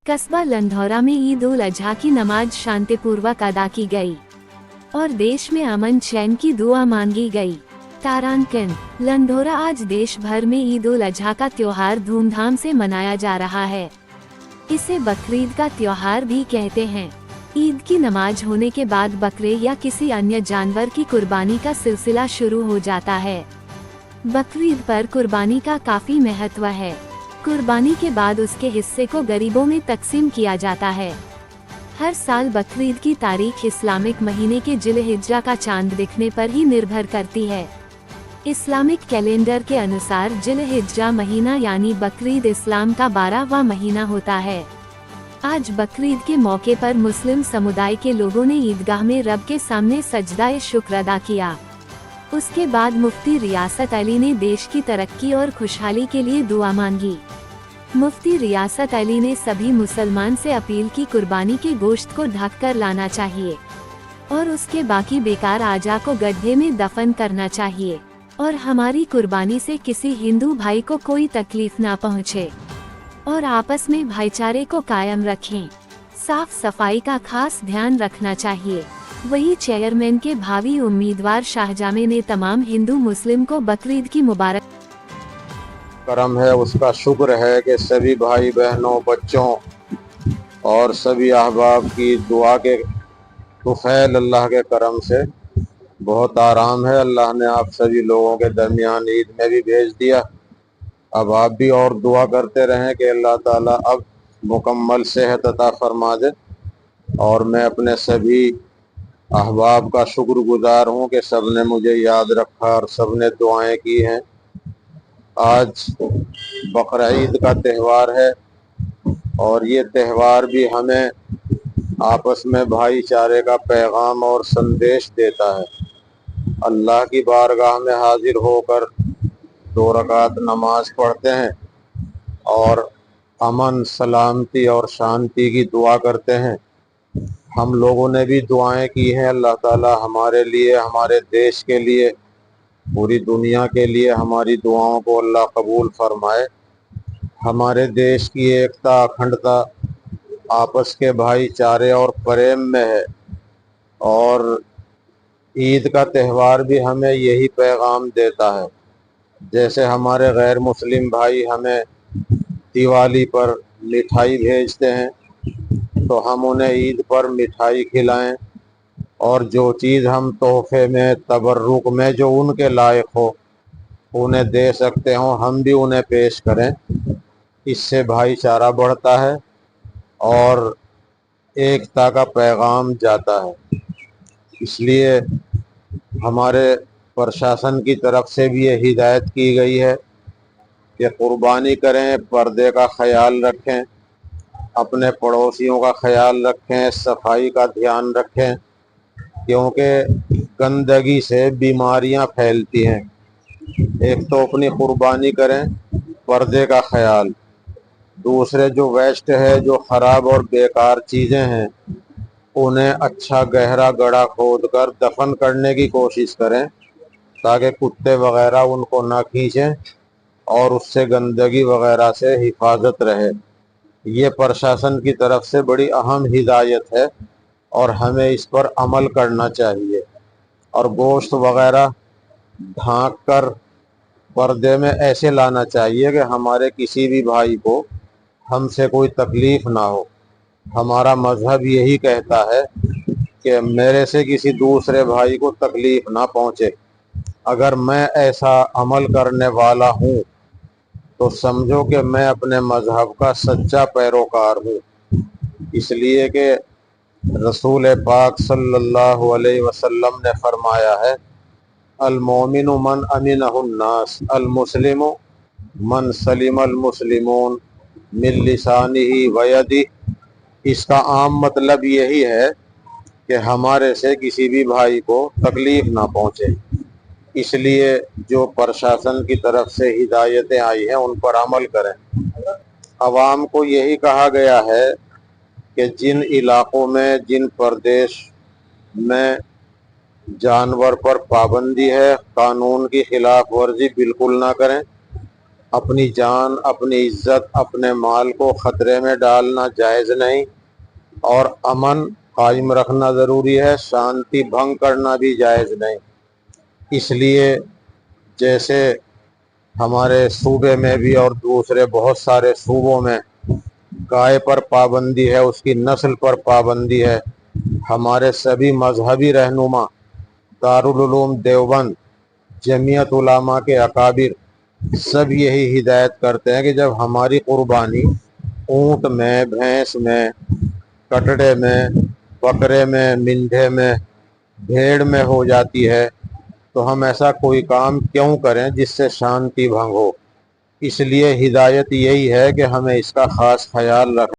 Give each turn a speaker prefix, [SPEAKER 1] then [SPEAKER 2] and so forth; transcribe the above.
[SPEAKER 1] कस्बा लंढौरा में ईद उल अजहा की नमाज शांतिपूर्वक अदा की गई और देश में अमन चैन की दुआ मांगी गई। तारांकन लंढौरा आज देश भर में ईद उल अजहा का त्योहार धूमधाम से मनाया जा रहा है। इसे बकरीद का त्योहार भी कहते हैं। ईद की नमाज होने के बाद बकरे या किसी अन्य जानवर की कुर्बानी का सिलसिला शुरू हो जाता है। बकरीद पर कुर्बानी का काफी महत्व है। कुर्बानी के बाद उसके हिस्से को गरीबों में तकसीम किया जाता है। हर साल बकरीद की तारीख इस्लामिक महीने के जिलहिज्जा का चांद दिखने पर ही निर्भर करती है। इस्लामिक कैलेंडर के अनुसार जिलहिज्जा महीना यानी बकरीद इस्लाम का 12वां महीना होता है। आज बकरीद के मौके पर मुस्लिम समुदाय के लोगों ने ईदगाह में रब के सामने सजदा शुक्र अदा किया। उसके बाद मुफ्ती रियासत अली ने देश की तरक्की और खुशहाली के लिए दुआ मांगी। मुफ्ती रियासत अली ने सभी मुसलमान से अपील की कुर्बानी के गोश्त को ढक कर लाना चाहिए और उसके बाकी बेकार आजा को गड्ढे में दफन करना चाहिए और हमारी कुर्बानी से किसी हिंदू भाई को कोई तकलीफ ना पहुँचे और आपस में भाईचारे को कायम रखें। साफ सफाई का खास ध्यान रखना चाहिए। वही चेयरमैन के भावी उम्मीदवार शाहजामे ने तमाम हिंदू मुस्लिम को बकरीद की मुबारक
[SPEAKER 2] करम है, उसका शुक्र है कि सभी भाई बहनों, बच्चों और सभी अहबाब की दुआ के तुफैल अल्लाह के करम से बहुत आराम है। अल्लाह ने आप सभी लोगों के दरमियान ईद में भी भेज दिया। अब आप भी और दुआ करते रहें कि अल्लाह ताला अब मुकम्मल सेहत अता फरमा दे। और मैं अपने सभी अहबाब का शुक्रगुजार हूँ कि सब ने मुझे याद रखा और सब ने दुआएं की हैं। आज बकरीद का त्यौहार है और ये त्यौहार भी हमें आपस में भाईचारे का पैगाम और संदेश देता है। अल्लाह की बारगाह में हाजिर होकर 2 रकात नमाज पढ़ते हैं और अमन, सलामती और शांति की दुआ करते हैं। हम लोगों ने भी दुआएं की हैं। अल्लाह ताला हमारे लिए, हमारे देश के लिए, पूरी दुनिया के लिए हमारी दुआओं को अल्लाह कबूल फरमाए। हमारे देश की एकता, अखंडता आपस के भाईचारे और प्रेम में है और ईद का त्यौहार भी हमें यही पैगाम देता है। जैसे हमारे गैर मुस्लिम भाई हमें दिवाली पर मिठाई भेजते हैं तो हम उन्हें ईद पर मिठाई खिलाएं और जो चीज़ हम तोहफे में, तबर्रुक में जो उनके लायक हो उन्हें दे सकते हो, हम भी उन्हें पेश करें। इससे भाईचारा बढ़ता है और एकता का पैगाम जाता है। इसलिए हमारे प्रशासन की तरफ से भी ये हिदायत की गई है कि कुर्बानी करें, पर्दे का ख्याल रखें, अपने पड़ोसियों का ख्याल रखें, सफाई का ध्यान रखें, क्योंकि गंदगी से बीमारियां फैलती हैं। एक तो अपनी कुर्बानी करें, पर्दे का ख्याल, दूसरे जो वेस्ट है, जो ख़राब और बेकार चीज़ें हैं उन्हें अच्छा गहरा गड्ढा खोदकर दफन करने की कोशिश करें ताकि कुत्ते वगैरह उनको ना खींचें और उससे गंदगी वगैरह से हिफाजत रहे। ये प्रशासन की तरफ से बड़ी अहम हिदायत है और हमें इस पर अमल करना चाहिए। और गोश्त वगैरह ढाँक कर पर्दे में ऐसे लाना चाहिए कि हमारे किसी भी भाई को हमसे कोई तकलीफ ना हो। हमारा मजहब यही कहता है कि मेरे से किसी दूसरे भाई को तकलीफ ना पहुँचे। अगर मैं ऐसा अमल करने वाला हूँ तो समझो कि मैं अपने मजहब का सच्चा पैरोकार हूँ। इसलिए कि रसूल पाक सल्लल्लाहु अलैहि वसल्लम ने फरमाया है, अल मोमिनु मन अमिनहुन्नास, अल मुस्लिमु मन सलिमल मुस्लिमून मिन लिसानिही व यदिही। इसका आम मतलब यही है कि हमारे से किसी भी भाई को तकलीफ ना पहुँचे। इसलिए जो प्रशासन की तरफ से हिदायतें आई हैं उन पर अमल करें। अवाम को यही कहा गया है कि जिन इलाक़ों में, जिन प्रदेश में जानवर पर पाबंदी है, कानून की खिलाफ वर्जी बिल्कुल ना करें। اپنی جان، اپنی عزت، اپنے مال کو خطرے میں ڈالنا جائز نہیں، اور امن قائم رکھنا ضروری ہے، شانتی بھنگ کرنا بھی جائز نہیں۔ اس لیے جیسے ہمارے صوبے میں بھی اور دوسرے بہت سارے صوبوں میں گائے پر پابندی ہے، اس کی نسل پر پابندی ہے، ہمارے سبھی مذہبی رہنما، دارالعلوم دیوبند، جمعیت علماء کے اکابر سب یہی ہدایت کرتے ہیں کہ جب ہماری قربانی اونٹ میں، بھینس میں، کٹڑے میں، بکرے میں، مینڈھے میں، بھیڑ میں ہو جاتی ہے تو ہم ایسا کوئی کام کیوں کریں جس سے شانتی بھنگ ہو۔ اس لیے ہدایت یہی ہے کہ ہمیں اس کا خاص خیال رکھیں۔